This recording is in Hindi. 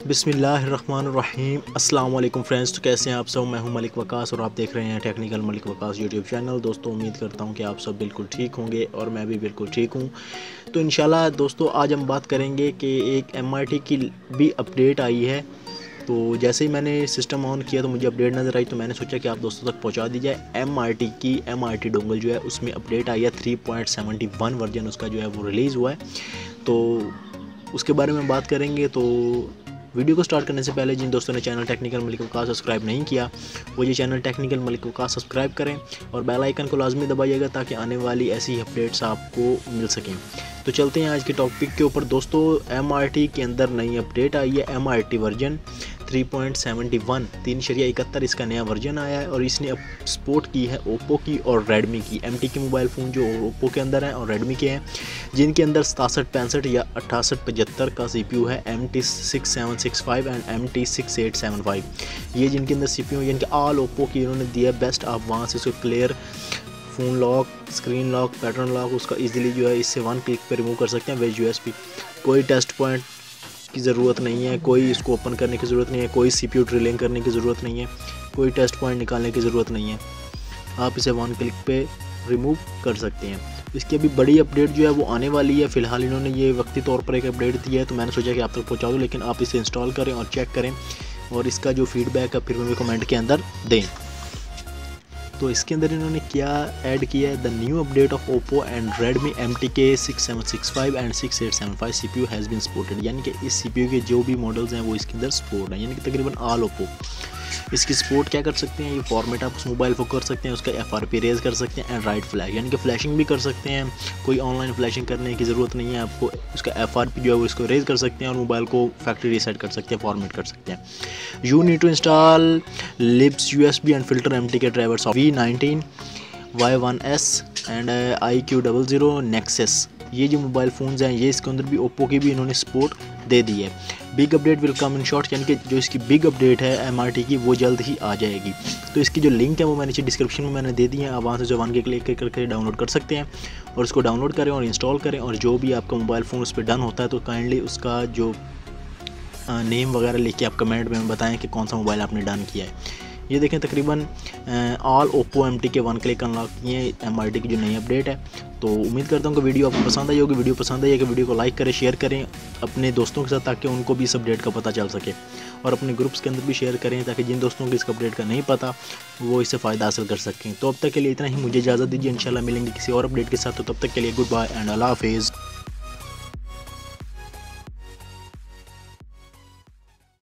बिस्मिल्लाहिर्रहमानिर्रहीम अस्सलाम वालेकुम फ्रेंड्स। तो कैसे हैं आप सब। मैं हूं मलिक वकास और आप देख रहे हैं technical Malik Waqas YouTube channel. दोस्तों उम्मीद करता हूं कि आप सब बिल्कुल ठीक होंगे और मैं भी बिल्कुल ठीक हूं। तो इंशाल्लाह दोस्तों आज हम बात करेंगे कि एक MRT की भी अपडेट आई है। तो जैसे ही मैंने सिस्टम ऑन किया तो मुझे अपडेट नज़र आई, तो मैंने सोचा कि आप दोस्तों तक पहुंचा दी जाए। MRT डोंगल जो है उसमें अपडेट आई है 3.71 वर्जन उसका जो है वो रिलीज़ हुआ है। तो उसके बारे में बात करेंगे। तो वीडियो को स्टार्ट करने से पहले जिन दोस्तों ने channel technical Malik Waqas subscribe नहीं किया वो ये channel technical Malik Waqas subscribe करें और बेल आइकन को लाजमी दबाइएगा ताकि आने वाली ऐसी अपडेट्स आपको मिल सकें। तो चलते हैं आज के टॉपिक के ऊपर। दोस्तों MRT के अंदर नई अपडेट आई है। MRT वर्जन 3.71 3.71 इसका नया वर्जन आया है और इसने अब सपोर्ट की है ओप्पो की और रेडमी की। MT के मोबाइल फ़ोन जो ओप्पो के अंदर हैं और रेडमी के हैं, जिनके अंदर 6765 या 6875 का CPU है, MT6765 एंड MT6875। ये जिनके अंदर CPU जिनके ऑल ओप्पो की इन्होंने दिया बेस्ट। आप वहाँ से इसको clear phone lock, screen lock, pattern lock उसका इजीली जो है इससे 1 क्लिक पे रिमूव कर सकते हैं विद USB। कोई टेस्ट पॉइंट की ज़रूरत नहीं है, कोई इसको ओपन करने की ज़रूरत नहीं है, कोई CPU ड्रिलिंग करने की ज़रूरत नहीं है, कोई टेस्ट पॉइंट निकालने की ज़रूरत नहीं है। आप इसे 1 क्लिक पे रिमूव कर सकते हैं। इसकी अभी बड़ी अपडेट जो है वो आने वाली है। फ़िलहाल इन्होंने ये वक्ती तौर पर एक अपडेट दी है, तो मैंने सोचा कि आप तक पहुँचा दूँ, लेकिन आप इसे इंस्टॉल करें और चेक करें और इसका जो फीडबैक है फिर मुझे कमेंट के अंदर दें। तो इसके अंदर इन्होंने क्या ऐड किया है, the new update of Oppo and Redmi MT6765 and 6875 CPU has been supported. यानी कि इस CPU के जो भी मॉडल्स हैं वो इसके अंदर सपोर्ट हैं, यानी कि तकरीबन ऑल ओप्पो इसकी सपोर्ट क्या कर सकते हैं। ये फॉर्मेट आप उस मोबाइल को कर सकते हैं, उसका FRP रेज कर सकते हैं एंड राइट फ्लैश, यानी कि फ्लैशिंग भी कर सकते हैं। कोई ऑनलाइन फ्लैशिंग करने की ज़रूरत नहीं है आपको। उसका FRP जो है वो इसको रेज कर सकते हैं और मोबाइल को फैक्ट्री रीसेट कर सकते हैं, फॉर्मेट कर सकते हैं। You need to install libsusb and filter MT के drivers of V19 Y1s and IQOO NEX3S। ये जो मोबाइल फ़ोन्स हैं ये इसके अंदर भी ओप्पो की भी इन्होंने सपोर्ट दे दी है। Big update will come in short, यानी कि जो इसकी बिग अपडेट है MRT की वो जल्द ही आ जाएगी। तो इसकी जो लिंक है वो मैंने नीचे डिस्क्रिप्शन में मैंने दे दी है। आप वहाँ से जो 1 के क्लिक करके डाउनलोड कर सकते हैं और उसको डाउनलोड करें और इंस्टॉल करें। और जो भी आपका मोबाइल फ़ोन उस पर डन होता है तो काइंडली उसका जो नेम वगैरह लिख के आप कमेंट में बताएं कि कौन सा मोबाइल आपने डन किया है। ये देखें तकरीबन ऑल ओप्पो MT के 1 क्लिक अनलॉक किए MRT की जो नई अपडेट है। तो उम्मीद करता हूँ कि वीडियो आपको पसंद आई होगी। वीडियो पसंद आई है कि वीडियो को लाइक करें, शेयर करें अपने दोस्तों के साथ ताकि उनको भी इस अपडेट का पता चल सके, और अपने ग्रुप्स के अंदर भी शेयर करें ताकि जिन दोस्तों को इस अपडेट का नहीं पता वो इससे फ़ायदा हासिल कर सकें। तो अब तक के लिए इतना ही, मुझे इजाज़त दीजिए। इंशाल्लाह मिलेंगे किसी और अपडेट के साथ। तो तब तक के लिए गुड बाय एंड अल्लाह हाफिज़।